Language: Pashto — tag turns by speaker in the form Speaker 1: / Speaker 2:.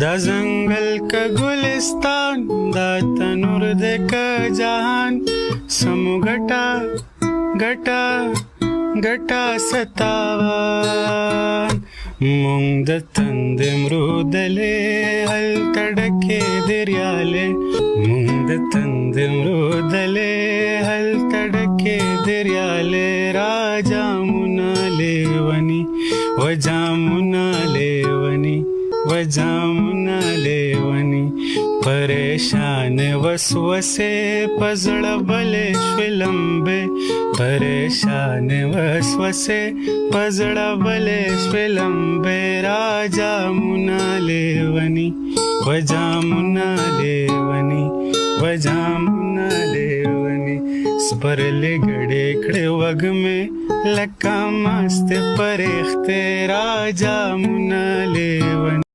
Speaker 1: دا زنګل کا ګلستان دا تنور د کا جهان سمو ګټا ګټا ګټا ستاوان مونږ د تند مرودلې هل تړکې دریاله مونږ د تند مرودلې هل تړکې دریاله راجامونه لیونی وجامونه لیونی وجامونه لیونی پریشان وسوسه پزړه بلې شلمبه پریشان وسوسه پزړه بلې شلمبه راجامونه لیونی وجامونه لیونی وجامونه لیونی سپرلې ګړې کړې وګ مې لکه مست پرخته راجامونه لیونی